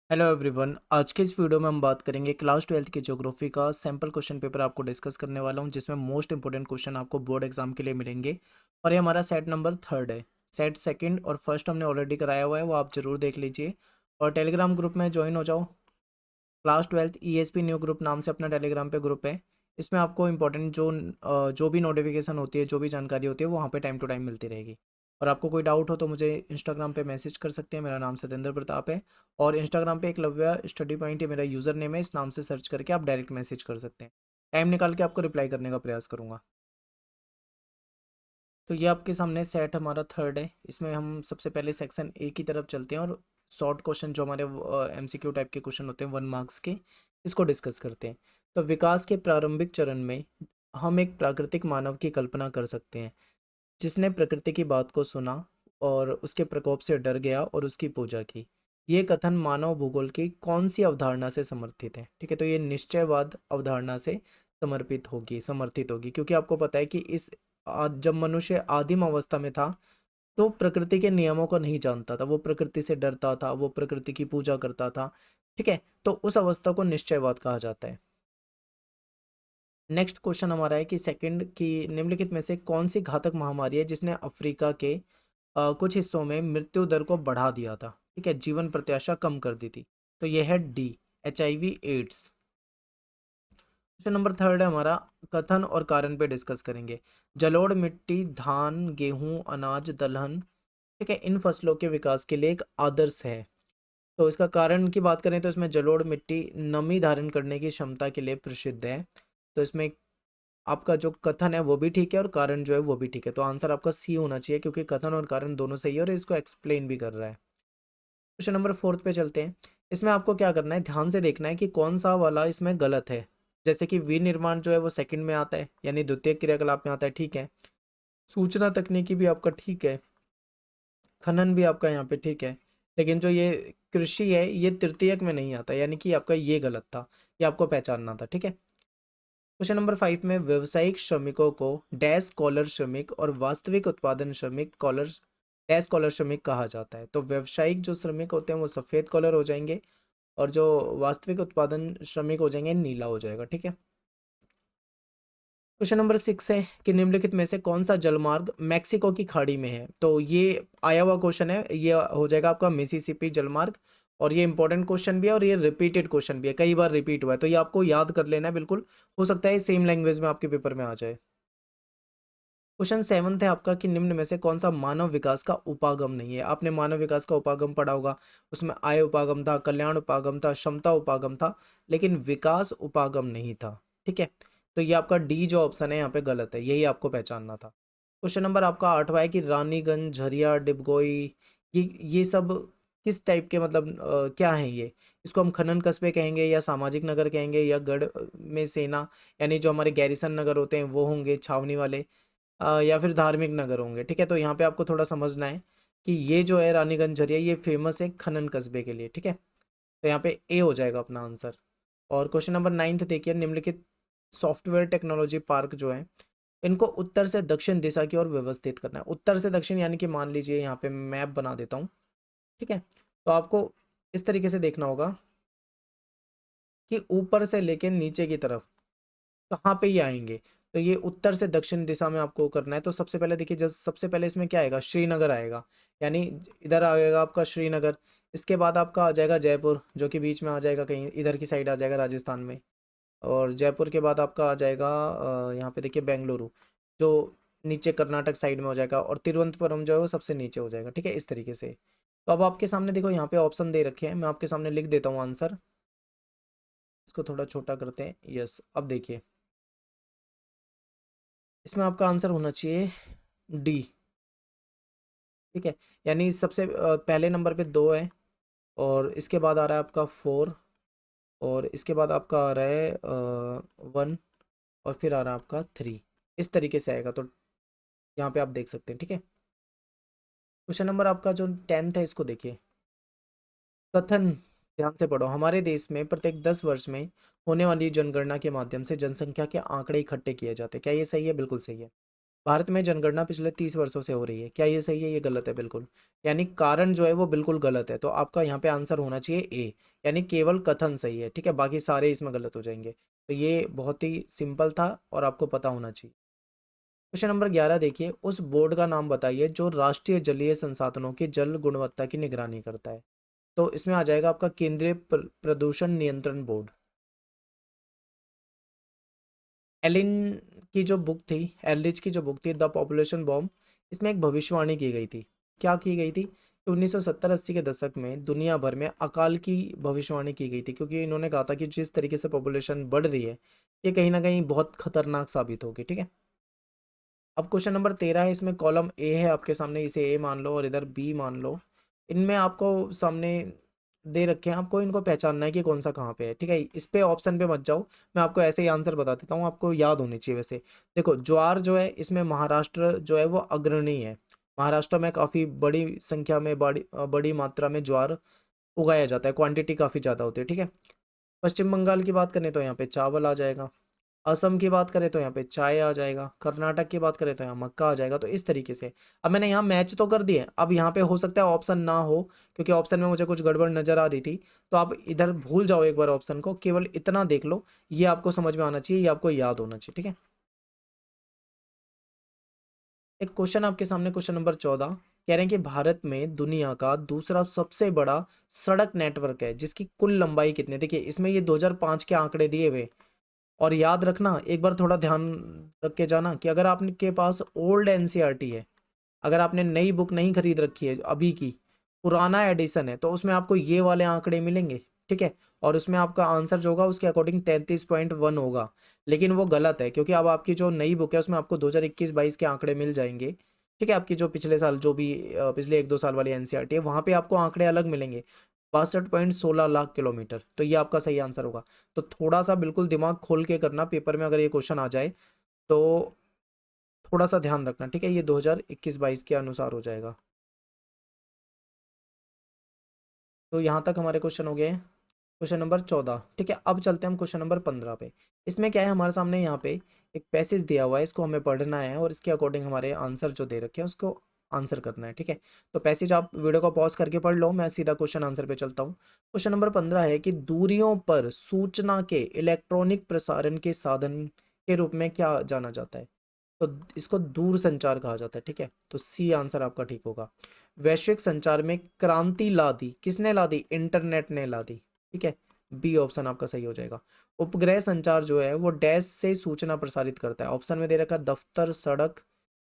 Hello everyone. आज के इस वीडियो में हम बात करेंगे क्लास 12th की ज्योग्राफी का सैम्पल क्वेश्चन पेपर आपको डिस्कस करने वाला हूं, जिसमें मोस्ट इंपोर्टेंट क्वेश्चन आपको बोर्ड एग्जाम के लिए मिलेंगे। और ये हमारा सेट नंबर 3 है। सेट सेकंड और फर्स्ट हमने ऑलरेडी कराया हुआ है, वो आप जरूर देख लीजिए और टेलीग्राम ग्रुप में ज्वाइन हो जाओ। Class 12th ESP new group नाम से अपना टेलीग्राम पे ग्रुप है। इसमें आपको इंपॉर्टेंट जो भी नोटिफिकेशन होती है, जो भी जानकारी होती है, वो वहाँ पे टाइम टू टाइम मिलती रहेगी। और आपको कोई डाउट हो तो मुझे इंस्टाग्राम पे मैसेज कर सकते हैं। मेरा नाम सतेंद्र प्रताप है और इंस्टाग्राम पे एकलव्य स्टडी पॉइंट ये मेरा यूज़र नेम है। इस नाम से सर्च करके आप डायरेक्ट मैसेज कर सकते हैं। टाइम निकाल के आपको रिप्लाई करने का प्रयास करूँगा। तो ये आपके सामने सेट हमारा 3 है। इसमें हम सबसे पहले सेक्शन ए की तरफ चलते हैं और शॉर्ट क्वेश्चन जो हमारे एमसीक्यू टाइप के क्वेश्चन होते हैं 1 मार्क्स के, इसको डिस्कस करते हैं। तो विकास के प्रारंभिक चरण में हम एक प्राकृतिक मानव की कल्पना कर सकते हैं, जिसने प्रकृति की बात को सुना और उसके प्रकोप से डर गया और उसकी पूजा की। ये कथन मानव भूगोल की कौन सी अवधारणा से समर्थित है? ठीक है, तो ये निश्चयवाद अवधारणा से समर्थित होगी, क्योंकि आपको पता है कि जब मनुष्य आदिम अवस्था में था तो प्रकृति के नियमों को नहीं जानता था, वो प्रकृति से डरता था, वो प्रकृति की पूजा करता था। ठीक है, तो उस अवस्था को निश्चयवाद कहा जाता है। नेक्स्ट क्वेश्चन हमारा है कि सेकंड की निम्नलिखित में से कौन सी घातक महामारी है जिसने अफ्रीका के कुछ हिस्सों में मृत्यु दर को बढ़ा दिया था? ठीक है, जीवन प्रत्याशा कम कर दी थी। तो यह है D, HIV AIDS. Question number 3 है हमारा, कथन और कारण पे डिस्कस करेंगे। जलोढ़ मिट्टी धान गेहूं अनाज दलहन, ठीक है, इन फसलों के विकास के लिए एक आदर्श है। तो इसका कारण की बात करें तो इसमें जलोढ़ मिट्टी नमी धारण करने की क्षमता के लिए प्रसिद्ध है। तो इसमें आपका जो कथन है वो भी ठीक है और कारण जो है वो भी ठीक है। तो आंसर आपका सी होना चाहिए, क्योंकि कथन और कारण दोनों सही है और इसको एक्सप्लेन भी कर रहा है। क्वेश्चन नंबर 4 पे चलते हैं। इसमें आपको क्या करना है, ध्यान से देखना है कि कौन सा वाला इसमें गलत है। जैसे कि विनिर्माण जो है वो सेकंड में आता है, यानी द्वितीय क्रियाकलाप में आता है, ठीक है। सूचना तकनीकी भी आपका ठीक है, खनन भी आपका यहाँ पे ठीक है। लेकिन जो ये कृषि है ये तृतीयक में नहीं आता, यानी कि आपका ये गलत था, ये आपको पहचानना था, ठीक है। क्वेश्चन नंबर 5 में व्यवसायिक श्रमिकों को डैश कॉलर श्रमिक और वास्तविक उत्पादन श्रमिक कॉलर डैश कॉलर श्रमिक कहा जाता है। तो व्यवसायिक जो श्रमिक होते हैं वो सफ़ेद कॉलर हो जाएंगे और जो वास्तविक उत्पादन श्रमिक हो जाएंगे नीला हो जाएगा, ठीक है। क्वेश्चन नंबर 6 है कि निम्नलिखित में से कौन सा जलमार्ग मैक्सिको की खाड़ी में है? तो ये आया हुआ क्वेश्चन है, ये हो जाएगा आपका मिसिसिपी जलमार्ग। और ये इंपॉर्टेंट क्वेश्चन भी है और ये रिपीटेड क्वेश्चन भी है, कई बार रिपीट हुआ है, तो ये आपको याद कर लेना है बिल्कुल। हो सकता है सेम लैंग्वेज में आपके पेपर में आ जाए। क्वेश्चन 7 है आपका कि निम्न में से कौन सा मानव विकास का उपागम नहीं है? आपने मानव विकास का उपागम पढ़ा होगा, उसमें आय उपागम था, कल्याण उपागम था, क्षमता उपागम था, लेकिन विकास उपागम नहीं था, ठीक है। तो ये आपका डी जो ऑप्शन है यहाँ पे गलत है, यही आपको पहचानना था। क्वेश्चन नंबर आपका 8वां है कि रानीगंज झरिया डिबगोई, ये सब किस टाइप के, मतलब क्या है ये? इसको हम खनन कस्बे कहेंगे या सामाजिक नगर कहेंगे या गढ़ में सेना, यानी जो हमारे गैरिसन नगर होते हैं वो होंगे छावनी वाले, या फिर धार्मिक नगर होंगे, ठीक है। तो यहाँ पे आपको थोड़ा समझना है कि ये जो है रानीगंज झरिया ये फेमस है खनन कस्बे के लिए, ठीक है। तो यहाँ पे ए हो जाएगा अपना आंसर। और क्वेश्चन नंबर 9 देखिए, निम्नलिखित सॉफ्टवेयर टेक्नोलॉजी पार्क जो है इनको उत्तर से दक्षिण दिशा की ओर व्यवस्थित करना है। उत्तर से दक्षिण यानी कि मान लीजिए यहाँ पे मैप बना देता हूँ, ठीक है। तो आपको इस तरीके से देखना होगा कि ऊपर से लेके नीचे की तरफ कहाँ पे ये आएंगे। तो ये उत्तर से दक्षिण दिशा में आपको करना है। तो सबसे पहले देखिए, जब सबसे पहले इसमें क्या आएगा, श्रीनगर आएगा, यानी इधर आएगा आपका श्रीनगर। इसके बाद आपका आ जाएगा जयपुर, जो कि बीच में आ जाएगा, कहीं इधर की साइड आ जाएगा राजस्थान में। और जयपुर के बाद आपका आ जाएगा यहाँ पे देखिए बेंगलुरु, जो नीचे कर्नाटक साइड में हो जाएगा। और तिरुवनंतपुरम जो है वो सबसे नीचे हो जाएगा, ठीक है, इस तरीके से। तो अब आपके सामने देखो यहाँ पे ऑप्शन दे रखे हैं, मैं आपके सामने लिख देता हूँ आंसर। इसको थोड़ा छोटा करते हैं, यस। अब देखिए इसमें आपका आंसर होना चाहिए डी, ठीक है। यानी सबसे पहले नंबर पे 2 है और इसके बाद आ रहा है आपका 4 और इसके बाद आपका आ रहा है 1 और फिर आ रहा है आपका 3। इस तरीके से आएगा, तो यहाँ पे आप देख सकते हैं, ठीक है। क्वेश्चन नंबर आपका जो 10th है इसको देखिए। कथन, ध्यान से पढ़ो। हमारे देश में प्रत्येक 10 वर्ष में होने वाली जनगणना के माध्यम से जनसंख्या के आंकड़े इकट्ठे किए जाते हैं। क्या ये सही है? बिल्कुल सही है। भारत में जनगणना पिछले 30 वर्षों से हो रही है, क्या ये सही है? ये गलत है बिल्कुल। यानी कारण जो है वो बिल्कुल गलत है, तो आपका यहाँ पे आंसर होना चाहिए ए, यानी केवल कथन सही है, ठीक है, बाकी सारे इसमें गलत हो जाएंगे। तो ये बहुत ही सिंपल था और आपको पता होना चाहिए। क्वेश्चन नंबर 11 देखिए, उस बोर्ड का नाम बताइए जो राष्ट्रीय जलीय संसाधनों की जल गुणवत्ता की निगरानी करता है। तो इसमें आ जाएगा आपका केंद्रीय प्रदूषण नियंत्रण बोर्ड। एलिन की जो बुक थी, एलरिच की जो बुक थी द पॉपुलेशन बॉम्ब, इसमें एक भविष्यवाणी की गई थी। क्या की गई थी कि 1970-80 के दशक में दुनिया भर में अकाल की भविष्यवाणी की गई थी, क्योंकि इन्होंने कहा था कि जिस तरीके से पॉपुलेशन बढ़ रही है ये कहीं ना कहीं बहुत खतरनाक साबित होगी, ठीक है। अब क्वेश्चन नंबर 13 है, इसमें कॉलम ए है आपके सामने, इसे ए मान लो और इधर बी मान लो। इनमें आपको सामने दे रखे हैं, आपको इनको पहचानना है कि कौन सा कहाँ पे है, ठीक है। इस पे ऑप्शन पे मत जाओ, मैं आपको ऐसे ही आंसर बता देता हूँ, आपको याद होनी चाहिए वैसे। देखो ज्वार जो है इसमें महाराष्ट्र जो है वो अग्रणी है। महाराष्ट्र में काफ़ी बड़ी संख्या में बड़ी मात्रा में ज्वार उगाया जाता है, क्वांटिटी काफ़ी ज़्यादा होती है, ठीक है। पश्चिम बंगाल की बात करें तो यहाँ पे चावल आ जाएगा। असम की बात करें तो यहाँ पे चाय आ जाएगा। कर्नाटक की बात करें तो यहाँ मक्का आ जाएगा। तो इस तरीके से अब मैंने यहाँ मैच तो कर दिए, अब यहाँ पे हो सकता है ऑप्शन ना हो, क्योंकि ऑप्शन में मुझे कुछ गड़बड़ नजर आ रही थी। तो आप इधर भूल जाओ एक बार ऑप्शन को, केवल इतना देख लो, ये आपको समझ में आना चाहिए, ये आपको याद होना चाहिए, ठीक है। एक क्वेश्चन आपके सामने, क्वेश्चन नंबर 14, कह रहे हैं कि भारत में दुनिया का दूसरा सबसे बड़ा सड़क नेटवर्क है जिसकी कुल लंबाई कितनी है। देखिए इसमें ये 2005 के आंकड़े दिए हुए। और याद रखना, एक बार थोड़ा ध्यान रख के जाना कि अगर आपके पास ओल्ड एनसीईआरटी है, अगर आपने नई बुक नहीं खरीद रखी है अभी की, पुराना एडिशन है, तो उसमें आपको ये वाले आंकड़े मिलेंगे, ठीक है। और उसमें आपका आंसर जो होगा उसके अकॉर्डिंग 33.1 होगा। लेकिन वो गलत है, क्योंकि अब आपकी जो नई बुक है उसमें आपको 2021-22 के आंकड़े मिल जाएंगे, ठीक है। आपकी जो पिछले साल जो भी पिछले 1-2 साल वाली एनसीईआरटी है वहाँ पे आपको आंकड़े अलग मिलेंगे। 62.16 लाख किलोमीटर, तो ये आपका सही आंसर होगा। तो थोड़ा सा बिल्कुल दिमाग खोल के करना, पेपर में अगर ये क्वेश्चन आ जाए तो थोड़ा सा ध्यान रखना, ठीक है। ये 2021-22 के अनुसार हो जाएगा। तो यहाँ तक हमारे क्वेश्चन हो गए हैं, क्वेश्चन नंबर 14, ठीक है। अब चलते हैं हम क्वेश्चन नंबर 15 पे। इसमें क्या है, हमारे सामने यहाँ पे एक पैसेज दिया हुआ है, इसको हमें पढ़ना है और इसके अकॉर्डिंग हमारे आंसर जो दे रखे हैं उसको आंसर करना है, ठीक है। तो पैसेज आप वीडियो को पॉज करके पढ़ लो, मैं सीधा क्वेश्चन आंसर पे चलता हूँ। क्वेश्चन नंबर 15 है कि दूरियों पर सूचना के इलेक्ट्रॉनिक प्रसारण के साधन के रूप में क्या जाना जाता है। तो इसको दूर संचार कहा जाता है, ठीक है। तो सी आंसर आपका ठीक होगा। वैश्विक संचार में क्रांति ला दी, किसने ला दी? इंटरनेट ने ला दी, ठीक है। बी ऑप्शन आपका सही हो जाएगा। उपग्रह संचार जो है वो डैश से सूचना प्रसारित करता है। ऑप्शन में दे रखा दफ्तर, सड़क,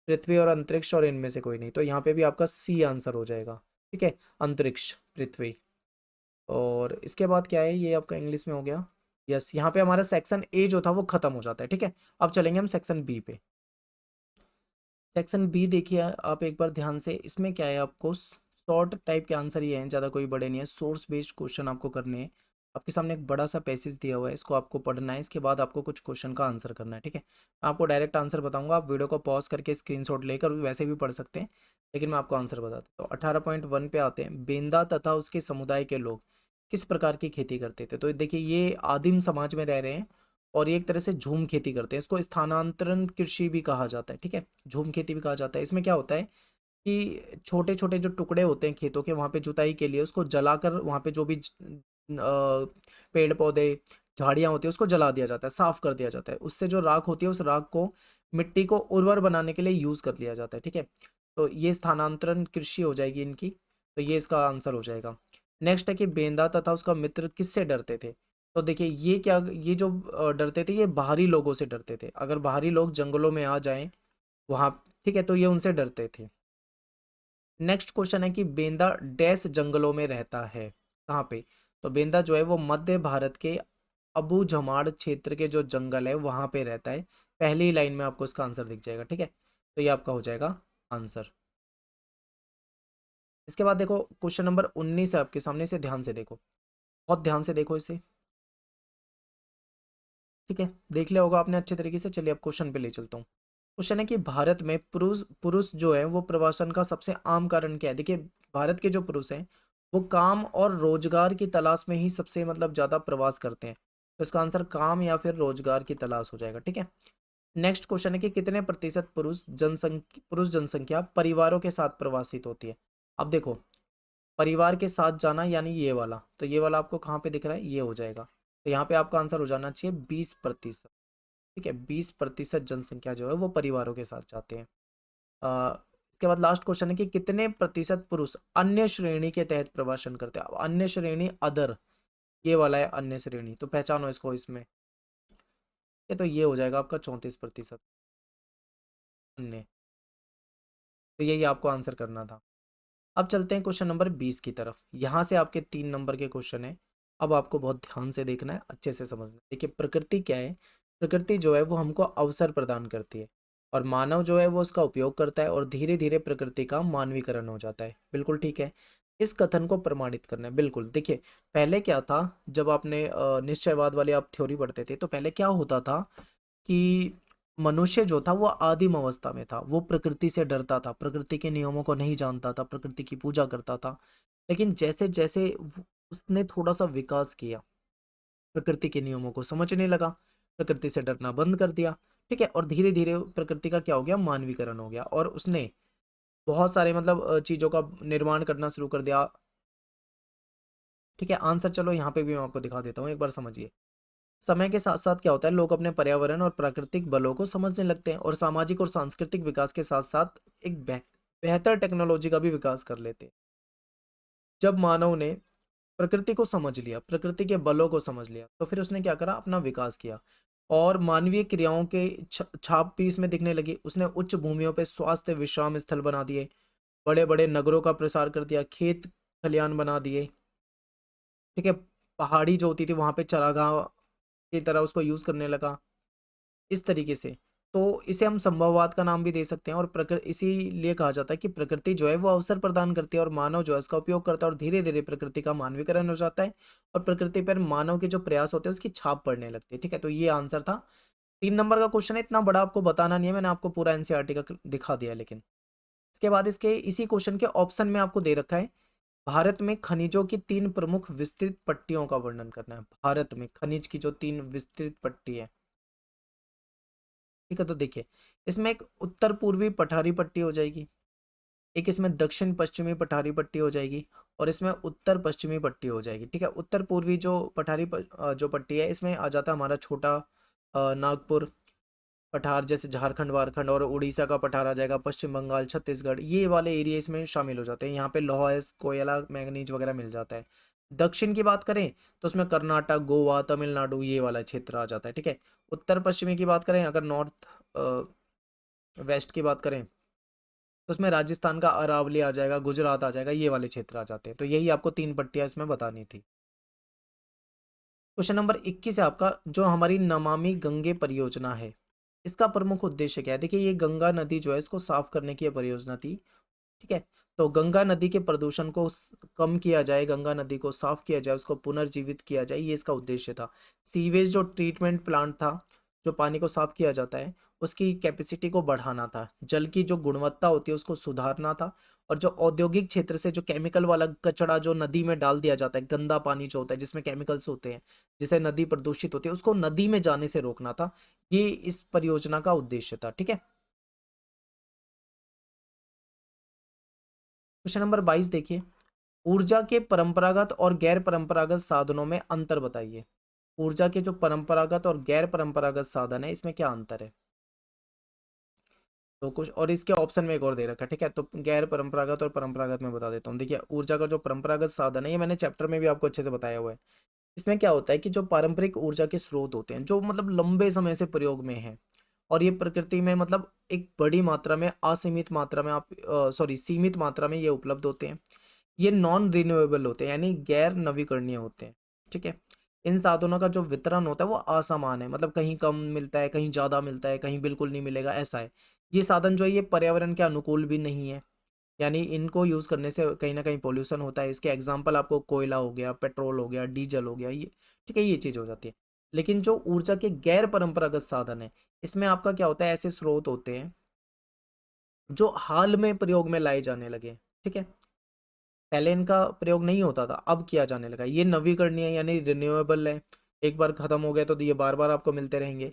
पृथ्वी और अंतरिक्ष, और इनमें से कोई नहीं। तो यहाँ पे भी आपका सी आंसर हो जाएगा, ठीक है, अंतरिक्ष, पृथ्वी। और इसके बाद क्या है, ये आपका इंग्लिश में हो गया। यस, यहाँ पे हमारा सेक्शन ए जो था वो खत्म हो जाता है, ठीक है। अब चलेंगे हम सेक्शन बी पे। सेक्शन बी देखिए आप एक बार ध्यान से, इसमें क्या है, आपको शॉर्ट टाइप के आंसर ही हैं, ज़्यादा कोई बड़े नहीं है। सोर्स बेस्ड क्वेश्चन आपको करने हैं। आपके सामने एक बड़ा सा पैसेज दिया हुआ है, इसको आपको पढ़ना है, इसके बाद आपको कुछ क्वेश्चन का आंसर करना है, ठीक है। मैं आपको डायरेक्ट आंसर बताऊंगा, आप वीडियो को पॉज करके स्क्रीनशॉट लेकर वैसे भी पढ़ सकते हैं, लेकिन मैं आपको आंसर बता देता हूँ। 18.1 पे आते हैं। बेंदा तथा उसके समुदाय के लोग किस प्रकार की खेती करते थे। तो देखिए ये आदिम समाज में रह रहे हैं और ये एक तरह से झूम खेती करते हैं, इसको स्थानांतरण कृषि भी कहा जाता है, ठीक है, झूम खेती भी कहा जाता है। इसमें क्या होता है कि छोटे छोटे जो टुकड़े होते हैं खेतों के, वहाँ पे जुताई के लिए उसको जलाकर वहाँ पे जो भी पेड़ पौधे झाड़ियाँ होती है उसको जला दिया जाता है, साफ कर दिया जाता है। उससे जो राख होती है उस राख को मिट्टी को उर्वर बनाने के लिए यूज कर लिया जाता है, ठीक है। तो ये स्थानांतरण कृषि हो जाएगी इनकी, तो ये इसका आंसर हो जाएगा। नेक्स्ट है कि बेंदा तथा उसका मित्र किससे डरते थे। तो देखिए ये क्या, ये जो डरते थे ये बाहरी लोगों से डरते थे। अगर बाहरी लोग जंगलों में आ जाएं वहाँ, ठीक है, तो ये उनसे डरते थे। नेक्स्ट क्वेश्चन है कि बेंदा डैश जंगलों में रहता है, कहाँ पे। तो बेंदा जो है वो मध्य भारत के अबू जमाड़ क्षेत्र के जो जंगल है वहां पे रहता है। पहली लाइन में आपको इसका आंसर दिख जाएगा, ठीक है। तो ये आपका हो जाएगा आंसर। इसके बाद देखो क्वेश्चन नंबर 19 है आपके सामने, से ध्यान से देखो, बहुत ध्यान से देखो इसे, ठीक है। देख लिया होगा आपने अच्छे तरीके से। चलिए अब क्वेश्चन पे ले चलता हूँ। क्वेश्चन है कि भारत में पुरुष पुरुष जो है वो प्रवासन का सबसे आम कारण क्या है। देखिए भारत के जो पुरुष हैं वो काम और रोजगार की तलाश में ही सबसे मतलब ज्यादा प्रवास करते हैं। तो इसका आंसर काम या फिर रोजगार की तलाश हो जाएगा, ठीक है। नेक्स्ट क्वेश्चन है कि कितने प्रतिशत पुरुष जनसंख्या परिवारों के साथ प्रवासित होती है। अब देखो, परिवार के साथ जाना यानी ये वाला, तो ये वाला आपको कहाँ पे दिख रहा है, ये हो जाएगा। तो यहाँ पे आपका आंसर हो जाना चाहिए 20%। ठीक है, 20% जनसंख्या जो है वो परिवारों के साथ जाते हैं। इसके बाद लास्ट क्वेश्चन है कि कितने प्रतिशत पुरुष अन्य श्रेणी के तहत प्रवासन करते हैं। अब अन्य श्रेणी अदर, ये वाला है अन्य श्रेणी, तो पहचानो इसको इसमें। ये तो ये हो जाएगा आपका 34% अन्य। तो यही आपको आंसर करना था। अब चलते हैं क्वेश्चन नंबर 20 की तरफ। यहाँ से आपके 3 नंबर के क्वेश्चन है। अब आपको बहुत ध्यान से देखना है, अच्छे से समझना है। देखिए प्रकृति क्या है, प्रकृति जो है वो हमको अवसर प्रदान करती है, और मानव जो है वो उसका उपयोग करता है, और धीरे धीरे प्रकृति का मानवीकरण हो जाता है। बिल्कुल ठीक है, इस कथन को प्रमाणित करना है। बिल्कुल देखिए, पहले क्या था, जब आपने निश्चयवाद वाली आप थ्योरी पढ़ते थे, तो पहले क्या होता था कि मनुष्य जो था वो आदिम अवस्था में था, वो प्रकृति से डरता था, प्रकृति के नियमों को नहीं जानता था, प्रकृति की पूजा करता था। लेकिन जैसे जैसे उसने थोड़ा सा विकास किया, प्रकृति के नियमों को समझने लगा, प्रकृति से डरना बंद कर दिया। ठीक है, और धीरे धीरे प्रकृति का क्या हो गया, मानवीकरण हो गया, और उसने बहुत सारे मतलब चीजों का निर्माण करना शुरू कर दिया। ठीक है, आंसर चलो यहाँ पे भी मैं आपको दिखा देता हूँ, एक बार समझिए। समय के साथ साथ क्या होता है, लोग अपने पर्यावरण और प्राकृतिक बलों को समझने लगते हैं, और सामाजिक और सांस्कृतिक विकास के साथ साथ एक बेहतर टेक्नोलॉजी का भी विकास कर लेते हैं। जब मानव ने प्रकृति को समझ लिया, प्रकृति के बलों को समझ लिया, तो फिर उसने क्या करा, अपना विकास किया, और मानवीय क्रियाओं के छाप भी इसमें दिखने लगी। उसने उच्च भूमियों पे स्वास्थ्य विश्राम स्थल बना दिए, बड़े बड़े नगरों का प्रसार कर दिया, खेत खलियान बना दिए। ठीक है, पहाड़ी जो होती थी वहां पे चरागाह की तरह उसको यूज करने लगा, इस तरीके से। तो इसे हम संभववाद का नाम भी दे सकते हैं, और प्रकृति इसीलिए कहा जाता है कि प्रकृति जो है वो अवसर प्रदान करती है, और मानव जो है उसका उपयोग करता है, और धीरे धीरे प्रकृति का मानवीकरण हो जाता है, और प्रकृति पर मानव के जो प्रयास होते हैं उसकी छाप पड़ने लगती है। ठीक है, तो ये आंसर था। 3 नंबर का क्वेश्चन है, इतना बड़ा आपको बताना नहीं है, मैंने आपको पूरा एनसीईआरटी का दिखा दिया। लेकिन इसके बाद इसके इसी क्वेश्चन के ऑप्शन में आपको दे रखा है, भारत में खनिजों की 3 प्रमुख विस्तृत पट्टियों का वर्णन करना है। भारत में खनिज की जो 3 विस्तृत पट्टी है। ठीक है, तो देखिए, इसमें एक उत्तर पूर्वी पठारी पट्टी हो जाएगी, एक इसमें दक्षिण पश्चिमी पठारी पट्टी हो जाएगी, और इसमें उत्तर पश्चिमी पट्टी हो जाएगी। ठीक है, उत्तर पूर्वी जो जो पट्टी है, इसमें आ जाता है हमारा छोटा नागपुर पठार, जैसे झारखंड वारखंड, और उड़ीसा का पठार आ जाएगा, पश्चिम बंगाल छत्तीसगढ़, ये वाले एरिया इसमें शामिल हो जाते हैं। यहाँ पे लोहा कोयला मैंगनीज वगैरह मिल जाता है। दक्षिण की बात करें तो उसमें कर्नाटक गोवा तमिलनाडु ये वाला क्षेत्र आ जाता है। ठीक है, उत्तर पश्चिमी की बात करें, अगर नॉर्थ वेस्ट की बात करें, तो उसमें राजस्थान का अरावली आ जाएगा, गुजरात आ जाएगा, ये वाले क्षेत्र आ जाते हैं। तो यही आपको 3 पट्टियां इसमें बतानी थी। क्वेश्चन नंबर 21 है आपका, जो हमारी नमामि गंगे परियोजना है, इसका प्रमुख उद्देश्य क्या है। देखिए, ये गंगा नदी जो है इसको साफ करने की ये परियोजना थी। ठीक है, तो गंगा नदी के प्रदूषण को कम किया जाए, गंगा नदी को साफ किया जाए, उसको पुनर्जीवित किया जाए, ये इसका उद्देश्य था। सीवेज जो ट्रीटमेंट प्लांट था, जो पानी को साफ किया जाता है, उसकी कैपेसिटी को बढ़ाना था, जल की जो गुणवत्ता होती है उसको सुधारना था, और जो औद्योगिक क्षेत्र से जो केमिकल वाला कचरा जो नदी में डाल दिया जाता है, गंदा पानी जो होता है जिसमें केमिकल्स होते हैं, जिससे नदी प्रदूषित होती है, उसको नदी में जाने से रोकना था। ये इस परियोजना का उद्देश्य था। ठीक है, क्वेश्चन नंबर 22 देखिए, ऊर्जा के परंपरागत और गैर परंपरागत साधनों में अंतर बताइए। ऊर्जा के जो परंपरागत और गैर परंपरागत साधन है, इसमें क्या अंतर है। तो कुछ और इसके ऑप्शन में एक और दे रखा है। ठीक है, तो गैर परंपरागत और परंपरागत में बता देता हूँ। देखिए, ऊर्जा का जो परंपरागत साधन है, ये मैंने चैप्टर में भी आपको अच्छे से बताया हुआ है। इसमें क्या होता है कि जो पारंपरिक ऊर्जा के स्रोत होते हैं, जो मतलब लंबे समय से प्रयोग में है, और ये प्रकृति में मतलब एक बड़ी मात्रा में, असीमित मात्रा में आप सॉरी सीमित मात्रा में ये उपलब्ध होते हैं। ये नॉन रिन्यूएबल होते हैं, यानी गैर नवीकरणीय होते हैं। ठीक है, इन साधनों का जो वितरण होता है वो असमान है, मतलब कहीं कम मिलता है, कहीं ज़्यादा मिलता है, कहीं बिल्कुल नहीं मिलेगा, ऐसा है। ये साधन जो है ये पर्यावरण के अनुकूल भी नहीं है, यानी इनको यूज़ करने से कहीं ना कहीं पोल्यूशन होता है। इसके एग्जाम्पल आपको कोयला हो गया, पेट्रोल हो गया, डीजल हो गया, ये ठीक है, ये चीज़ हो जाती है। लेकिन जो ऊर्जा के गैर परंपरागत साधन है, इसमें आपका क्या होता है, ऐसे स्रोत होते हैं जो हाल में प्रयोग में लाए जाने लगे। ठीक है, पहले इनका प्रयोग नहीं होता था, अब किया जाने लगा। ये नवीकरणीय यानी रिन्यूएबल है, एक बार खत्म हो गया तो ये बार बार आपको मिलते रहेंगे।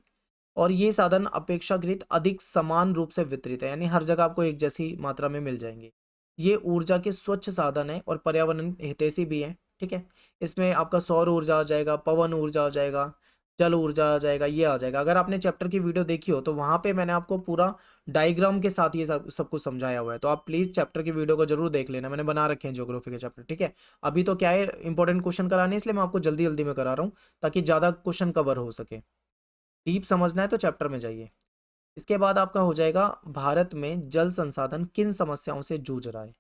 और ये साधन अपेक्षाकृत अधिक समान रूप से वितरित है, यानी हर जगह आपको एक जैसी मात्रा में मिल जाएंगे। ये ऊर्जा के स्वच्छ साधन है और पर्यावरण हितैषी भी है। ठीक है, इसमें आपका सौर ऊर्जा आ जाएगा, पवन ऊर्जा आ जाएगा, जल ऊर्जा आ जाएगा, ये आ जाएगा। अगर आपने चैप्टर की वीडियो देखी हो तो वहां पे मैंने आपको पूरा डायग्राम के साथ ये सब कुछ समझाया हुआ है, तो आप प्लीज चैप्टर की वीडियो को जरूर देख लेना, मैंने बना रखे हैं ज्योग्राफी के चैप्टर। ठीक है, अभी तो क्या है, इंपॉर्टेंट क्वेश्चन कराने, इसलिए मैं आपको जल्दी जल्दी में करा रहा हूँ ताकि ज्यादा क्वेश्चन कवर हो सके। डीप समझना है तो चैप्टर में जाइए। इसके बाद आपका हो जाएगा, भारत में जल संसाधन किन समस्याओं से जूझ रहा है,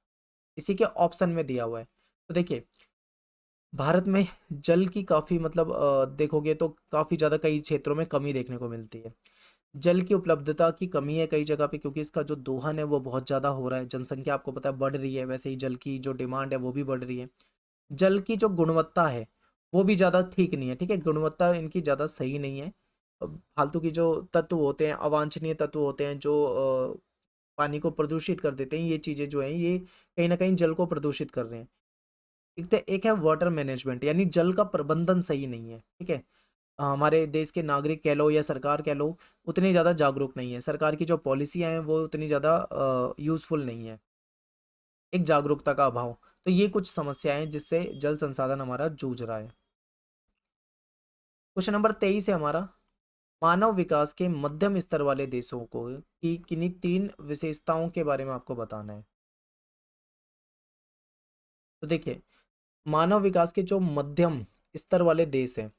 इसी के ऑप्शन में दिया हुआ है। तो देखिए, भारत में जल की काफ़ी मतलब देखोगे तो काफ़ी ज़्यादा कई क्षेत्रों में कमी देखने को मिलती है। जल की उपलब्धता की कमी है कई जगह पे, क्योंकि इसका जो दोहन है वो बहुत ज़्यादा हो रहा है, जनसंख्या आपको पता है बढ़ रही है, वैसे ही जल की जो डिमांड है वो भी बढ़ रही है। जल की जो गुणवत्ता है वो भी ज़्यादा ठीक नहीं है। ठीक है, गुणवत्ता इनकी ज़्यादा सही नहीं है। फालतू की जो तत्व होते हैं, अवांछनीय तत्व होते हैं जो पानी को प्रदूषित कर देते हैं, ये चीज़ें जो हैं ये कहीं ना कहीं जल को प्रदूषित कर रहे हैं। एक है वाटर मैनेजमेंट, यानी जल का प्रबंधन सही नहीं है। ठीक है, हमारे देश के नागरिक कह लो या सरकार कह लो, उतनी ज़्यादा जागरूक नहीं है, सरकार की जो पॉलिसियाँ हैं वो उतनी ज़्यादा यूज़फुल नहीं है, एक जागरूकता का अभाव। तो ये कुछ समस्याएं हैं जिससे जल संसाधन हमारा जूझ रहा है। क्वेश्चन नंबर 23 है हमारा, मानव विकास के मध्यम स्तर वाले देशों को की किन्हीं 3 विशेषताओं के बारे में आपको बताना है। तो देखिए, मानव विकास के जो मध्यम स्तर वाले देश हैं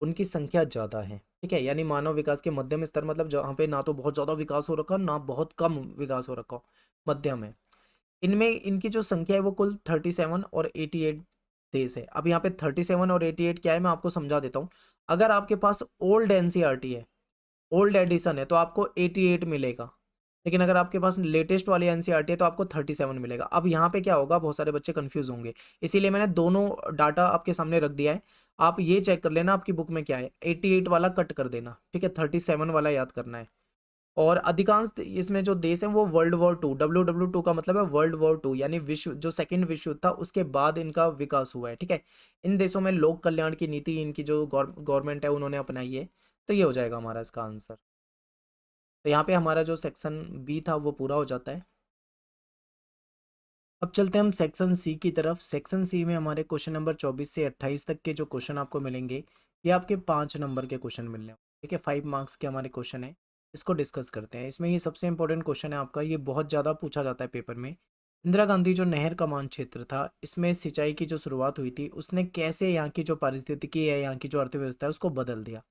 उनकी संख्या ज़्यादा है। ठीक है, यानी मानव विकास के मध्यम स्तर मतलब जहाँ पे ना तो बहुत ज़्यादा विकास हो रखा ना बहुत कम विकास हो रखा, मध्यम है। इनमें इनकी जो संख्या है वो कुल 37 और 88 देश है। अब यहाँ पे 37 और 88 क्या है मैं आपको समझा देता हूँ। अगर आपके पास ओल्ड एनसीईआरटी है, ओल्ड एडिशन है, तो आपको 88 मिलेगा, लेकिन अगर आपके पास लेटेस्ट वाली एनसीईआरटी है तो आपको 37 मिलेगा। अब यहाँ पे क्या होगा, बहुत सारे बच्चे कंफ्यूज होंगे, इसीलिए मैंने दोनों डाटा आपके सामने रख दिया है। आप ये चेक कर लेना आपकी बुक में क्या है, 88 वाला कट कर देना। ठीक है, 37 वाला याद करना है। और अधिकांश इसमें जो देश हैं वो वर्ल्ड वॉर 2, WW2 का मतलब है वर्ल्ड वॉर 2, यानी विश्व जो सेकंड विश्व युद्ध था उसके बाद इनका विकास हुआ है। ठीक है, इन देशों में लोक कल्याण की नीति इनकी जो गवर्नमेंट है उन्होंने अपनाई है। तो ये हो जाएगा हमारा इसका आंसर। तो यहाँ पे हमारा जो सेक्शन बी था वो पूरा हो जाता है। अब चलते हैं हम सेक्शन सी की तरफ। सेक्शन सी में हमारे क्वेश्चन नंबर 24 से 28 तक के जो क्वेश्चन आपको मिलेंगे, ये आपके 5 नंबर के क्वेश्चन मिलने हैं। ठीक है, 5 मार्क्स के हमारे क्वेश्चन है, इसको डिस्कस करते हैं। इसमें ये सबसे इंपॉर्टेंट क्वेश्चन है आपका, ये बहुत ज़्यादा पूछा जाता है पेपर में। इंदिरा गांधी जो नहर कमान क्षेत्र था, इसमें सिंचाई की जो शुरुआत हुई थी, उसने कैसे यहाँ की जो पारिस्थितिकी है, यहाँ की जो अर्थव्यवस्था है उसको बदल दिया,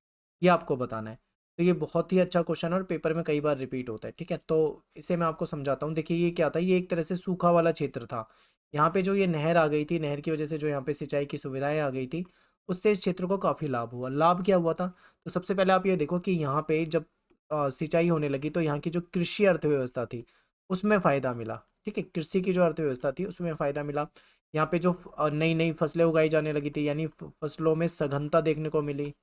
ये आपको बताना है। तो ये बहुत ही अच्छा क्वेश्चन है और पेपर में कई बार रिपीट होता है। ठीक है, तो इसे मैं आपको समझाता हूँ। देखिए, ये क्या था, ये एक तरह से सूखा वाला क्षेत्र था। यहाँ पे जो ये नहर आ गई थी, नहर की वजह से जो यहाँ पे सिंचाई की सुविधाएं आ गई थी, उससे इस क्षेत्र को काफ़ी लाभ हुआ। लाभ क्या हुआ था, तो सबसे पहले आप ये देखो कि यहाँ पे जब सिंचाई होने लगी तो यहाँ की जो कृषि अर्थव्यवस्था थी उसमें फ़ायदा मिला। ठीक है, कृषि की जो अर्थव्यवस्था थी उसमें फ़ायदा मिला। यहाँ पे जो नई नई फसलें उगाई जाने लगी थी, यानी फसलों में सघनता देखने को मिली।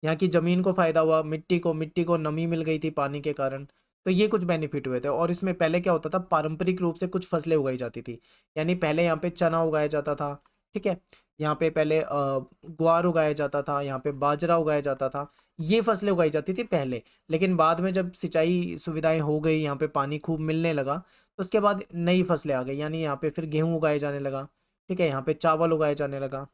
यहाँ की ज़मीन को फ़ायदा हुआ, मिट्टी को नमी मिल गई थी पानी के कारण। तो ये कुछ बेनिफिट हुए थे। और इसमें पहले क्या होता था, पारंपरिक रूप से कुछ फसलें उगाई जाती थी, यानी पहले यहाँ पे चना उगाया जाता था। ठीक है, यहाँ पे पहले ग्वार उगाया जाता था, यहाँ पे बाजरा उगाया जाता था, ये फसलें उगाई जाती थी पहले। लेकिन बाद में जब सिंचाई सुविधाएं हो गई, यहाँ पे पानी खूब मिलने लगा, तो उसके बाद नई फसलें आ गई, यानी यहाँ पे फिर गेहूँ उगाए जाने लगा। ठीक है, यहाँ पे चावल उगाए जाने लगा,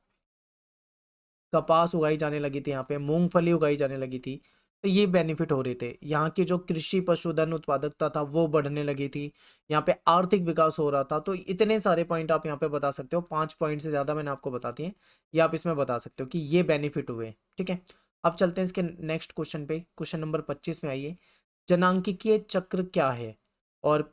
कपास उगाई जाने लगी थी, यहाँ पे मूंगफली उगाई जाने लगी थी। तो ये बेनिफिट हो रहे थे। यहाँ की जो कृषि पशुधन उत्पादकता था वो बढ़ने लगी थी, यहाँ पे आर्थिक विकास हो रहा था। तो इतने सारे पॉइंट आप यहाँ पे बता सकते हो, 5 पॉइंट से ज़्यादा मैंने आपको बता दिए, ये आप इसमें बता सकते हो कि ये बेनिफिट हुए। ठीक है, अब चलते हैं इसके नेक्स्ट क्वेश्चन पे। क्वेश्चन नंबर 25 में आइए, जनांकिकीय चक्र क्या है और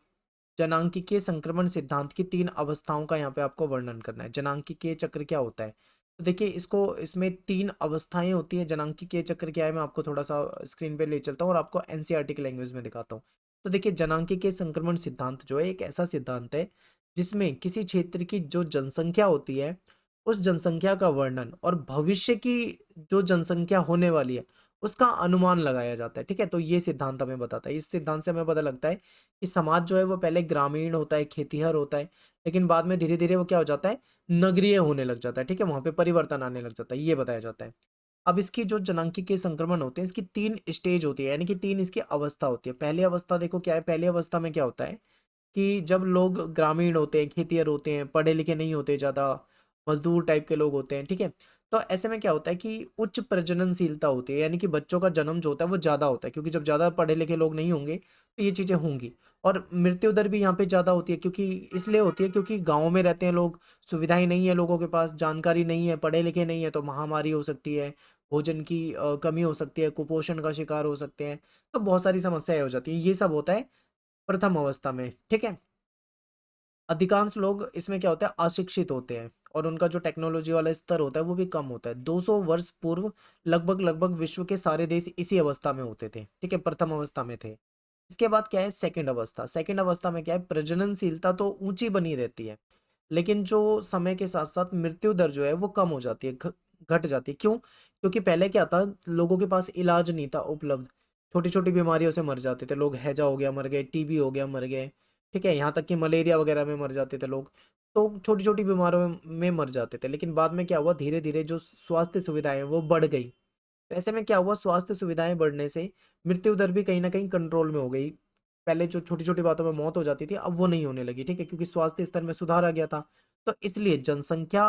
जनांकिकीय संक्रमण सिद्धांत की 3 अवस्थाओं का यहाँ पे आपको वर्णन करना है। जनांकिकीय चक्र क्या होता है, तो देखिए इसको, इसमें 3 अवस्थाएं होती है। जनांकिकीय चक्र क्या है मैं आपको थोड़ा सा स्क्रीन पे ले चलता हूँ और आपको एनसीईआरटी की लैंग्वेज में दिखाता हूँ। तो देखिए, जनांकिकीय संक्रमण सिद्धांत जो है एक ऐसा सिद्धांत है जिसमें किसी क्षेत्र की जो जनसंख्या होती है उस जनसंख्या का वर्णन और भविष्य की जो जनसंख्या होने वाली है उसका अनुमान लगाया जाता है। ठीक है, तो ये सिद्धांत हमें बताता है। इस सिद्धांत से हमें पता लगता है कि समाज जो है वो पहले ग्रामीण होता है, खेतीहर होता है, लेकिन बाद में धीरे धीरे वो क्या हो जाता है, नगरीय होने लग जाता है। ठीक है, वहां पे परिवर्तन आने लग जाता है, ये बताया जाता है। अब इसकी जो जनांकिकीय संक्रमण होते हैं, इसकी 3 स्टेज होती है, यानी कि 3 इसकी अवस्था होती है। पहली अवस्था देखो क्या है, पहली अवस्था में क्या होता है कि जब लोग ग्रामीण होते हैं, खेतिहर होते हैं, पढ़े लिखे नहीं होते, ज़्यादा मजदूर टाइप के लोग होते हैं, ठीक है। तो ऐसे में क्या होता है कि उच्च प्रजननशीलता होती है, यानी कि बच्चों का जन्म जो होता है वो ज़्यादा होता है, क्योंकि जब ज़्यादा पढ़े लिखे लोग नहीं होंगे तो ये चीज़ें होंगी। और मृत्यु दर भी यहाँ पे ज़्यादा होती है, क्योंकि इसलिए होती है क्योंकि गाँव में रहते हैं लोग, सुविधाएं नहीं है लोगों के पास, जानकारी नहीं है, पढ़े लिखे नहीं है, तो महामारी हो सकती है, भोजन की कमी हो सकती है, कुपोषण का शिकार हो सकते हैं, तो बहुत सारी समस्याएं हो जाती हैं। ये सब होता है प्रथम अवस्था में, ठीक है। अधिकांश लोग इसमें क्या होता है, अशिक्षित होते हैं, और उनका जो टेक्नोलॉजी वाला स्तर होता है वो भी कम होता है। 200 वर्ष पूर्व लगभग लगभग विश्व के सारे देश इसी अवस्था में होते थे, ठीक है, प्रथम अवस्था में थे। इसके बाद क्या है, सेकंड अवस्था। सेकंड अवस्था में क्या है, प्रजननशीलता तो ऊंची बनी रहती है, लेकिन जो समय के साथ साथ मृत्यु दर जो है वो कम हो जाती है, घट जाती है। क्यों? क्योंकि पहले क्या था, लोगों के पास इलाज नहीं था उपलब्ध, छोटी छोटी बीमारियों से मर जाते थे लोग, हैजा हो गया मर गए, टीबी हो गया मर गए, ठीक है, यहाँ तक कि मलेरिया वगैरह में मर जाते थे लोग। तो छोटी छोटी बीमारियों में मर जाते थे, लेकिन बाद में क्या हुआ, धीरे धीरे जो स्वास्थ्य सुविधाएं हैं वो बढ़ गई। तो ऐसे में क्या हुआ, स्वास्थ्य सुविधाएं बढ़ने से मृत्यु दर भी कहीं ना कहीं कंट्रोल में हो गई। पहले जो छोटी छोटी बातों में मौत हो जाती थी, अब वो नहीं होने लगी, ठीक है, क्योंकि स्वास्थ्य स्तर में सुधार आ गया था। तो इसलिए जनसंख्या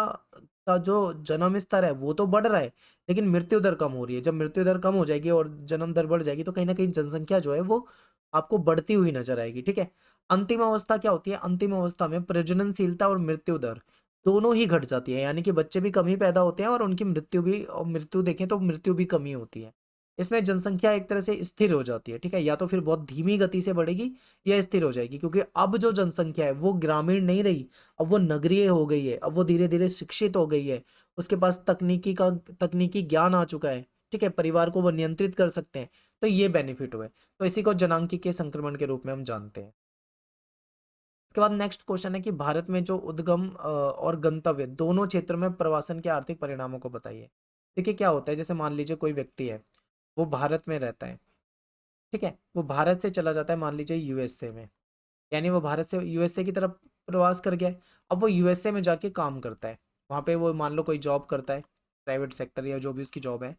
का जो जन्म स्तर है वो तो बढ़ रहा है, लेकिन मृत्यु दर कम हो रही है। जब मृत्यु दर कम हो जाएगी और जन्म दर बढ़ जाएगी, तो कहीं ना कहीं जनसंख्या जो है वो आपको बढ़ती हुई नजर आएगी, ठीक है। अंतिम अवस्था क्या होती है, अंतिम अवस्था में प्रजननशीलता और मृत्यु दर दोनों ही घट जाती है, यानी कि बच्चे भी कम ही पैदा होते हैं और उनकी मृत्यु भी, और मृत्यु देखें तो मृत्यु भी कम ही होती है। इसमें जनसंख्या एक तरह से स्थिर हो जाती है, ठीक है, या तो फिर बहुत धीमी गति से बढ़ेगी या स्थिर हो जाएगी, क्योंकि अब जो जनसंख्या है वो ग्रामीण नहीं रही, अब वो नगरीय हो गई है, अब वो धीरे धीरे शिक्षित हो गई है, उसके पास तकनीकी ज्ञान आ चुका है, ठीक है, परिवार को वो नियंत्रित कर सकते हैं। तो ये बेनिफिट हुए, तो इसी को जनांकीय संक्रमण के रूप में हम जानते हैं। इसके बाद नेक्स्ट क्वेश्चन है कि भारत में जो उद्गम और गंतव्य दोनों क्षेत्रों में प्रवासन के आर्थिक परिणामों को बताइए। देखिए क्या होता है, जैसे मान लीजिए कोई व्यक्ति है, वो भारत में रहता है, ठीक है, वो भारत से चला जाता है मान लीजिए यूएसए में, यानी वो भारत से यूएसए की तरफ प्रवास कर गया है। अब वो यूएसए में जाके काम करता है, वहाँ पे वो मान लो कोई जॉब करता है, प्राइवेट सेक्टर या जो भी उसकी जॉब है,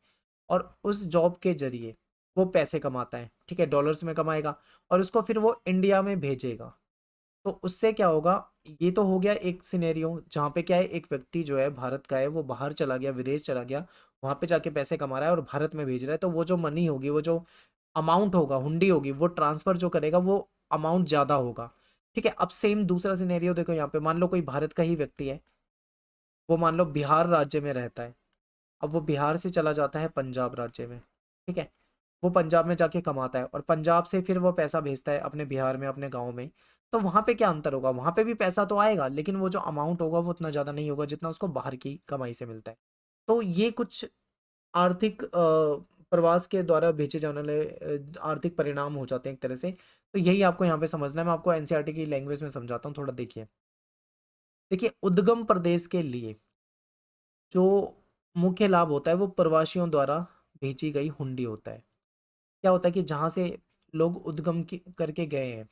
और उस जॉब के जरिए वो पैसे कमाता है, ठीक है, डॉलर्स में कमाएगा, और उसको फिर वो इंडिया में भेजेगा। तो उससे क्या होगा, ये तो हो गया एक सिनेरियो जहाँ पे क्या है, एक व्यक्ति जो है भारत का है, वो बाहर चला गया, विदेश चला गया, वहाँ पे जाके पैसे कमा रहा है और भारत में भेज रहा है, तो वो जो मनी होगी, वो जो अमाउंट होगा, हुंडी होगी, वो ट्रांसफर जो करेगा वो अमाउंट ज़्यादा होगा, ठीक है। अब सेम दूसरा सिनेरियो देखो, यहाँ पे मान लो कोई भारत का ही व्यक्ति है, वो मान लो बिहार राज्य में रहता है, अब वो बिहार से चला जाता है पंजाब राज्य में, ठीक है, वो पंजाब में जाके कमाता है और पंजाब से फिर वो पैसा भेजता है अपने बिहार में, अपने गांव में। तो वहां पे क्या अंतर होगा, वहां पे भी पैसा तो आएगा, लेकिन वो जो अमाउंट होगा वो उतना ज्यादा नहीं होगा जितना उसको बाहर की कमाई से मिलता है। तो ये कुछ आर्थिक प्रवास के द्वारा भेजे जाने वाले आर्थिक परिणाम हो जाते हैं एक तरह से। तो यही आपको यहाँ पे समझना है, मैं आपको एनसीईआरटी की लैंग्वेज में समझाता हूँ, थोड़ा देखिए। देखिए, उद्गम प्रदेश के लिए जो मुख्य लाभ होता है वो प्रवासियों द्वारा भेजी गई हुंडी होता है। क्या होता है कि जहाँ से लोग करके गए हैं,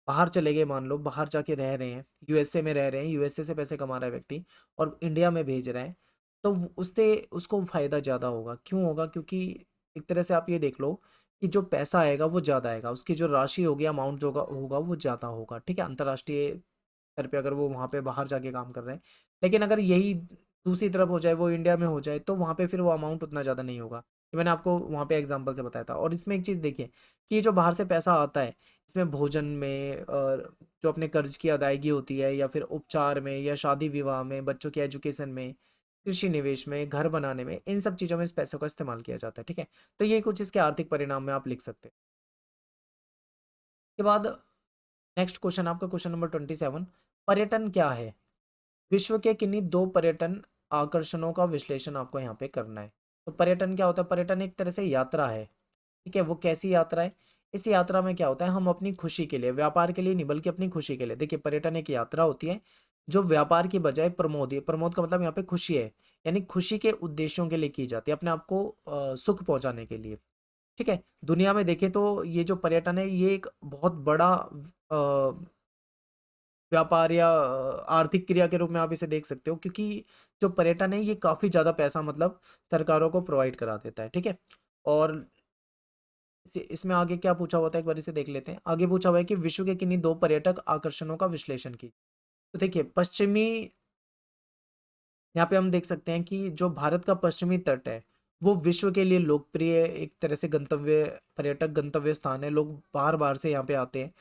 बाहर चले गए, मान लो बाहर जाके रह रहे हैं, यूएसए में रह रहे हैं, यूएसए से पैसे कमा रहा है व्यक्ति और इंडिया में भेज रहा है, तो उससे उसको फायदा ज़्यादा होगा। क्यों होगा? क्योंकि एक तरह से आप ये देख लो कि जो पैसा आएगा वो ज़्यादा आएगा, उसकी जो राशि होगी, अमाउंट जो होगा वो ज़्यादा होगा, ठीक है, अंतर्राष्ट्रीय स्तर पे अगर वो वहाँ पे बाहर जाके काम कर रहे हैं। लेकिन अगर यही दूसरी तरफ हो जाए, वो इंडिया में हो जाए, तो वहाँ पे फिर वो अमाउंट उतना ज़्यादा नहीं होगा। ये मैंने आपको वहाँ पे एग्जांपल से बताया था। और इसमें एक चीज़ देखिए कि ये जो बाहर से पैसा आता है, इसमें भोजन में और जो अपने कर्ज की अदायगी होती है, या फिर उपचार में, या शादी विवाह में, बच्चों के एजुकेशन में, कृषि निवेश में, घर बनाने में, इन सब चीज़ों में इस पैसों का इस्तेमाल किया जाता है, ठीक है। तो ये कुछ इसके आर्थिक परिणाम में आप लिख सकते हैं। के बाद नेक्स्ट क्वेश्चन, आपका क्वेश्चन नंबर 27, पर्यटन क्या है? विश्व के किन्हीं दो पर्यटन आकर्षणों का विश्लेषण आपको यहाँ पे करना है। तो पर्यटन क्या होता है? पर्यटन एक तरह से यात्रा है, ठीक है। वो कैसी यात्रा है? इस यात्रा में क्या होता है, हम अपनी खुशी के लिए, व्यापार के लिए नहीं बल्कि अपनी खुशी के लिए, देखिए पर्यटन एक यात्रा होती है जो व्यापार की बजाय प्रमोद है, प्रमोद का मतलब यहाँ पे खुशी है, यानी खुशी के उद्देश्यों के लिए की जाती है, अपने आप को सुख पहुंचाने के लिए, ठीक है। दुनिया में देखें तो ये जो पर्यटन है ये एक बहुत बड़ा व्यापार या आर्थिक क्रिया के रूप में आप इसे देख सकते हो, क्योंकि जो पर्यटन है ये काफ़ी ज़्यादा पैसा मतलब सरकारों को प्रोवाइड करा देता है, ठीक है। और इसमें आगे क्या पूछा हुआ था, एक बार इसे देख लेते हैं। आगे पूछा हुआ है कि विश्व के किन्हीं दो पर्यटक आकर्षणों का विश्लेषण की। तो देखिए पश्चिमी, यहाँ पे हम देख सकते हैं कि जो भारत का पश्चिमी तट है वो विश्व के लिए लोकप्रिय एक तरह से गंतव्य, पर्यटक गंतव्य स्थान है। लोग बार बार से यहाँ पे आते हैं।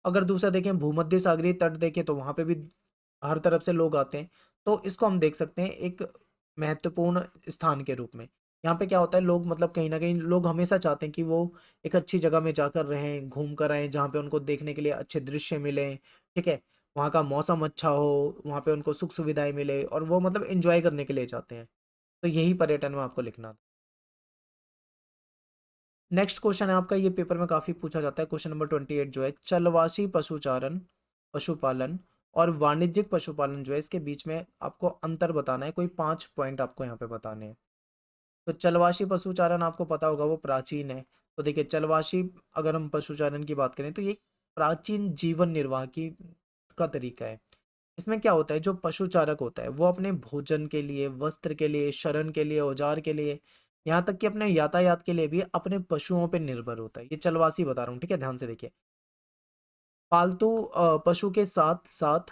अगर दूसरा देखें भूमध्य सागरीय तट देखें तो वहाँ पे भी हर तरफ से लोग आते हैं। तो इसको हम देख सकते हैं एक महत्वपूर्ण स्थान के रूप में। यहाँ पे क्या होता है, लोग मतलब कहीं ना कहीं लोग हमेशा चाहते हैं कि वो एक अच्छी जगह में जाकर रहें, घूम कर आएँ, जहाँ पे उनको देखने के लिए अच्छे दृश्य मिलें, ठीक है। वहाँ का मौसम अच्छा हो, वहाँ पे उनको सुख सुविधाएँ मिले और वो मतलब एन्जॉय करने के लिए जाते हैं। तो यही पर्यटन में आपको लिखना था। नेक्स्ट क्वेश्चन है आपका, ये पेपर में काफ़ी पूछा जाता है, क्वेश्चन नंबर 28 जो है, चलवासी पशुचारण, पशुपालन और वाणिज्यिक पशुपालन जो है इसके बीच में आपको अंतर बताना है। कोई 5 पॉइंट आपको यहाँ पे बताने हैं। तो चलवासी पशुचारण आपको पता होगा वो प्राचीन है। तो देखिए चलवासी, अगर हम पशुचारण की बात करें तो ये एक प्राचीन जीवन निर्वाह की का तरीका है। इसमें क्या होता है, जो पशुचारक होता है वो अपने भोजन के लिए, वस्त्र के लिए, शरण के लिए, औजार के लिए, यहाँ तक कि अपने यातायात के लिए भी अपने पशुओं पर निर्भर होता है। ये चलवासी बता रहा हूँ, ठीक है, ध्यान से देखिए। पालतू पशु के साथ साथ,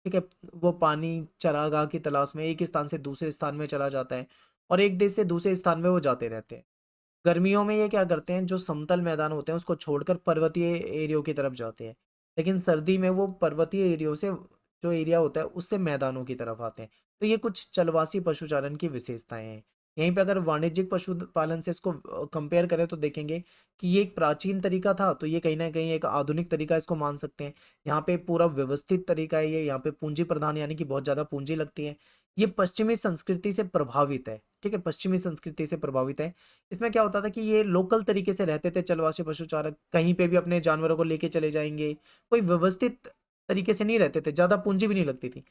ठीक है, वो पानी, चरागाह की तलाश में एक स्थान से दूसरे स्थान में चला जाता है और एक देश से दूसरे स्थान में वो जाते रहते हैं। गर्मियों में ये क्या करते हैं, जो समतल मैदान होते हैं उसको छोड़कर पर्वतीय एरियो की तरफ जाते हैं। लेकिन सर्दी में वो पर्वतीय एरियो से, जो एरिया होता है उससे मैदानों की तरफ आते हैं। तो ये कुछ चलवासी पशुचारण की विशेषताएं हैं। यहीं पे अगर वाणिज्यिक पशुपालन से इसको कंपेयर करें तो देखेंगे कि ये एक प्राचीन तरीका था, तो ये कहीं ना कहीं एक आधुनिक तरीका इसको मान सकते हैं। यहाँ पे पूरा व्यवस्थित तरीका है ये, यहाँ पे पूंजी प्रधान यानी कि बहुत ज्यादा पूंजी लगती है। ये पश्चिमी संस्कृति से प्रभावित है, ठीक है, पश्चिमी संस्कृति से प्रभावित है। इसमें क्या होता था कि ये लोकल तरीके से रहते थे चलवासी पशुचारक, कहीं पे भी अपने जानवरों को लेके चले जाएंगे, कोई व्यवस्थित तरीके से नहीं रहते थे, ज्यादा पूंजी भी नहीं लगती थी।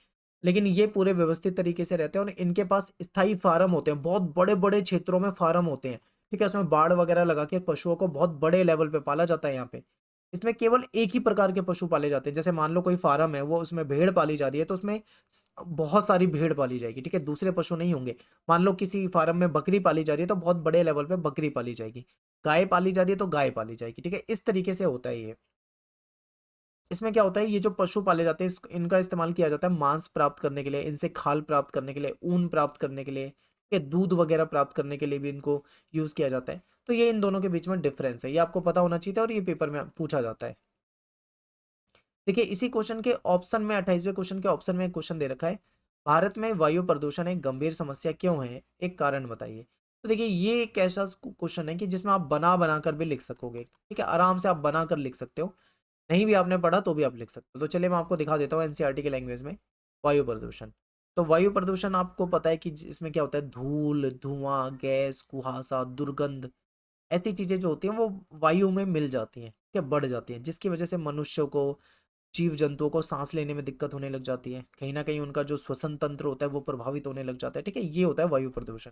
लेकिन ये पूरे व्यवस्थित तरीके से रहते हैं और इनके पास स्थायी फार्म होते हैं, बहुत बड़े बड़े क्षेत्रों में फार्म होते हैं, ठीक है। उसमें बाड़ वगैरह लगा के पशुओं को बहुत बड़े लेवल पे पाला जाता है यहाँ पे। इसमें केवल एक ही प्रकार के पशु पाले जाते हैं। जैसे मान लो कोई फार्म है, वो उसमें भेड़ पाली जा रही है तो उसमें बहुत सारी भेड़ पाली जाएगी, ठीक है, दूसरे पशु नहीं होंगे। मान लो किसी फार्म में बकरी पाली जा रही है तो बहुत बड़े लेवल पे बकरी पाली जाएगी। गाय पाली जा रही है तो गाय पाली जाएगी, ठीक है, इस तरीके से होता है ये। इसमें क्या होता है, ये जो पशु पाले जाते हैं इनका इस्तेमाल किया जाता है मांस प्राप्त करने के लिए, इनसे खाल प्राप्त करने के लिए, ऊन प्राप्त करने के लिए, ठीक है, दूध वगैरह प्राप्त करने के लिए भी इनको यूज किया जाता है। तो ये इन दोनों के बीच में डिफरेंस है, ये आपको पता होना चाहिए और ये पेपर में पूछा जाता है। देखिए इसी क्वेश्चन के ऑप्शन में, 28वें क्वेश्चन के ऑप्शन में एक क्वेश्चन दे रखा है, भारत में वायु प्रदूषण एक गंभीर समस्या क्यों है, एक कारण बताइए। तो देखिए ये एक ऐसा क्वेश्चन है कि जिसमें आप बना बना कर भी लिख सकोगे, ठीक है, आराम से आप बना कर लिख सकते हो। नहीं भी आपने पढ़ा तो भी आप लिख सकते हो। तो चलिए मैं आपको दिखा देता हूँ एनसीईआरटी के लैंग्वेज में वायु प्रदूषण। तो वायु प्रदूषण आपको पता है कि इसमें क्या होता है, धूल, धुआं, गैस, कुहासा, दुर्गंध, ऐसी चीजें जो होती हैं वो वायु में मिल जाती हैं, ठीक है, बढ़ जाती हैं, जिसकी वजह से मनुष्यों को, जीव जंतुओं को सांस लेने में दिक्कत होने लग जाती है, कहीं ना कहीं उनका जो श्वसन तंत्र होता है वो प्रभावित होने लग जाता है, ठीक है, ये होता है वायु प्रदूषण।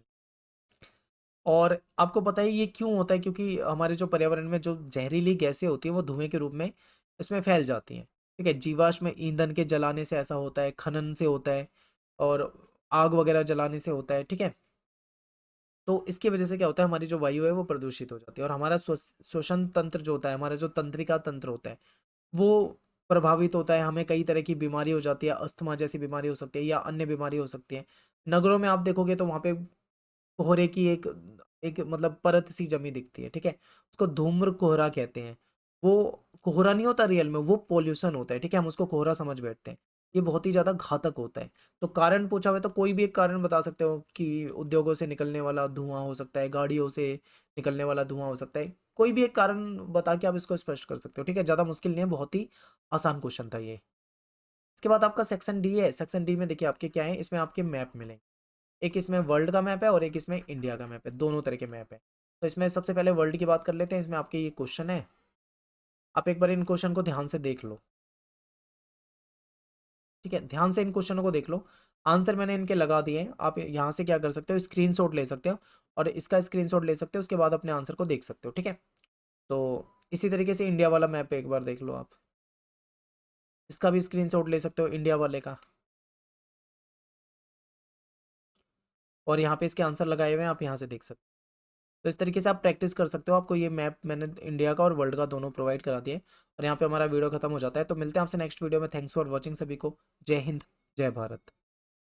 और आपको पता है ये क्यों होता है, क्योंकि हमारे जो पर्यावरण में जो जहरीली गैसें होती हैं वो धुएं के रूप में इसमें फैल जाती हैं, ठीक है, जीवाश्म ईंधन के जलाने से ऐसा होता है, खनन से होता है और आग वगैरह जलाने से होता है, ठीक है। तो इसकी वजह से क्या होता है, हमारी जो वायु है वो प्रदूषित हो जाती है और हमारा श्वसन तंत्र जो होता है, हमारा जो तंत्रिका तंत्र होता है वो प्रभावित होता है। हमें कई तरह की बीमारी हो जाती है, अस्थमा जैसी बीमारी हो सकती है या अन्य बीमारी हो सकती है। नगरों में आप देखोगे तो वहाँ पे कोहरे की एक एक मतलब परत सी जमी दिखती है, ठीक है, उसको धूम्र कोहरा कहते हैं। वो कोहरा नहीं होता रियल में, वो पोल्यूशन होता है, ठीक है, हम उसको कोहरा समझ बैठते हैं। ये बहुत ही ज्यादा घातक होता है। तो कारण पूछा हुआ है तो कोई भी एक कारण बता सकते हो कि उद्योगों से निकलने वाला धुआं हो सकता है, गाड़ियों से निकलने वाला धुआं हो सकता है, कोई भी एक कारण बता के आप इसको स्पष्ट कर सकते हो, ठीक है, ज्यादा मुश्किल नहीं है, बहुत ही आसान क्वेश्चन था ये। इसके बाद आपका सेक्शन डी है। सेक्शन डी में देखिए आपके क्या है, इसमें आपके मैप मिलेंगे। एक इसमें वर्ल्ड का मैप है और एक इसमें इंडिया का मैप है, दोनों तरह के मैप है। तो इसमें सबसे पहले वर्ल्ड की बात कर लेते हैं। इसमें आपके ये क्वेश्चन है, आप एक बार इन क्वेश्चन को ध्यान से देख लो, ठीक है, ध्यान से इन क्वेश्चनों को देख लो। आंसर मैंने इनके लगा दिए हैं, आप यहाँ से क्या कर सकते हो, स्क्रीनशॉट ले सकते हो और इसका स्क्रीनशॉट ले सकते हो, उसके बाद अपने आंसर को देख सकते हो, ठीक है। तो इसी तरीके से इंडिया वाला मैप एक बार देख लो आप। इसका भी स्क्रीनशॉट ले सकते हो इंडिया वाले का। और यहाँ पे इसके आंसर लगाए हुए हैं, आप यहाँ से देख सकते हो। तो इस तरीके से आप प्रैक्टिस कर सकते हो। आपको ये मैप मैंने इंडिया का और वर्ल्ड का दोनों प्रोवाइड करा दिए। और यहाँ पे हमारा वीडियो खत्म हो जाता है। तो मिलते हैं आपसे नेक्स्ट वीडियो में। थैंक्स फॉर वॉचिंग सभी को। जय हिंद, जय भारत।